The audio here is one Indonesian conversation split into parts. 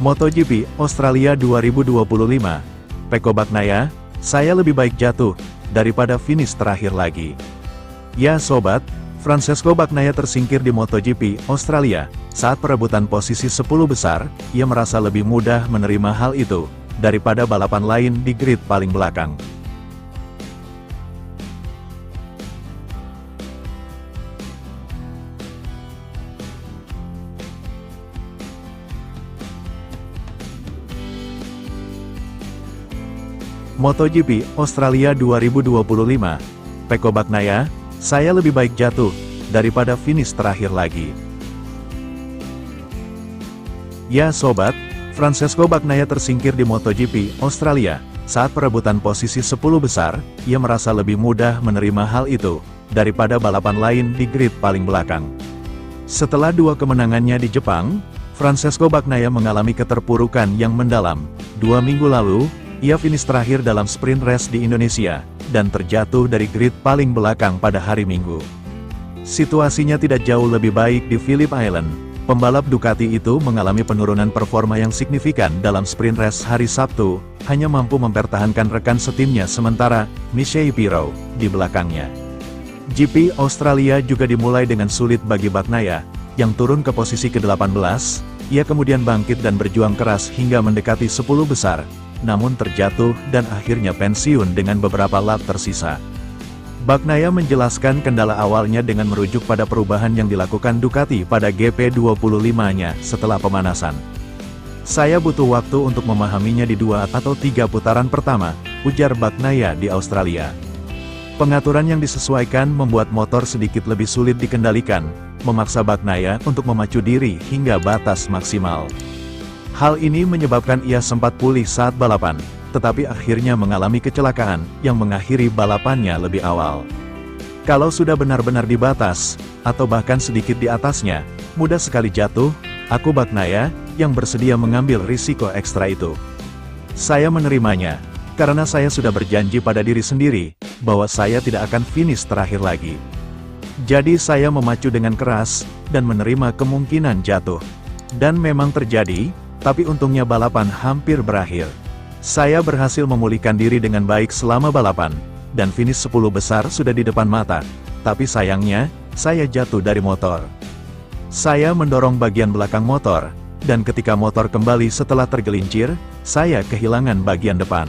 MotoGP Australia 2025. Pecco Bagnaia, saya lebih baik jatuh daripada finish terakhir lagi. Ya sobat, Francesco Bagnaia tersingkir di MotoGP Australia. Saat perebutan posisi 10 besar, ia merasa lebih mudah menerima hal itu daripada balapan lain di grid paling belakang. MotoGP Australia 2025. Pecco Bagnaia, saya lebih baik jatuh daripada finish terakhir lagi. Ya sobat, Francesco Bagnaia tersingkir di MotoGP Australia. Saat perebutan posisi 10 besar, ia merasa lebih mudah menerima hal itu daripada balapan lain di grid paling belakang. Setelah 2 kemenangannya di Jepang, Francesco Bagnaia mengalami keterpurukan yang mendalam. 2 minggu lalu, ia finish terakhir dalam sprint race di Indonesia, dan terjatuh dari grid paling belakang pada hari Minggu. Situasinya tidak jauh lebih baik di Phillip Island. Pembalap Ducati itu mengalami penurunan performa yang signifikan dalam sprint race hari Sabtu, hanya mampu mempertahankan rekan setimnya sementara Michele Pirro di belakangnya. GP Australia juga dimulai dengan sulit bagi Bagnaia, yang turun ke posisi ke-18. Ia kemudian bangkit dan berjuang keras hingga mendekati 10 besar, namun terjatuh dan akhirnya pensiun dengan beberapa lap tersisa. Bagnaia menjelaskan kendala awalnya dengan merujuk pada perubahan yang dilakukan Ducati pada GP25-nya setelah pemanasan. Saya butuh waktu untuk memahaminya di 2 atau 3 putaran pertama, ujar Bagnaia di Australia. Pengaturan yang disesuaikan membuat motor sedikit lebih sulit dikendalikan, memaksa Bagnaia untuk memacu diri hingga batas maksimal. Hal ini menyebabkan ia sempat pulih saat balapan, tetapi akhirnya mengalami kecelakaan yang mengakhiri balapannya lebih awal. Kalau sudah benar-benar di batas, atau bahkan sedikit di atasnya, mudah sekali jatuh. Aku Bagnaia, yang bersedia mengambil risiko ekstra itu. Saya menerimanya, karena saya sudah berjanji pada diri sendiri, bahwa saya tidak akan finish terakhir lagi. Jadi saya memacu dengan keras, dan menerima kemungkinan jatuh. Dan memang terjadi, tapi untungnya balapan hampir berakhir. Saya berhasil memulihkan diri dengan baik selama balapan, dan finish 10 besar sudah di depan mata. Tapi sayangnya, saya jatuh dari motor. Saya mendorong bagian belakang motor, dan ketika motor kembali setelah tergelincir, saya kehilangan bagian depan.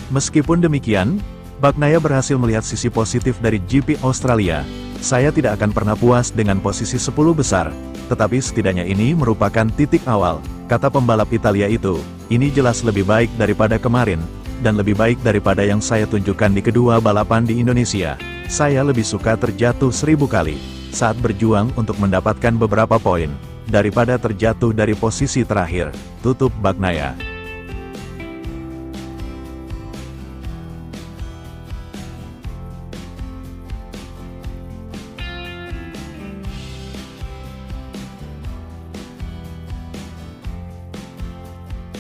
Meskipun demikian, Bagnaia berhasil melihat sisi positif dari GP Australia. Saya tidak akan pernah puas dengan posisi 10 besar, tetapi setidaknya ini merupakan titik awal, kata pembalap Italia itu. Ini jelas lebih baik daripada kemarin, dan lebih baik daripada yang saya tunjukkan di kedua balapan di Indonesia. Saya lebih suka terjatuh 1000 kali, saat berjuang untuk mendapatkan beberapa poin, daripada terjatuh dari posisi terakhir, tutup Bagnaia.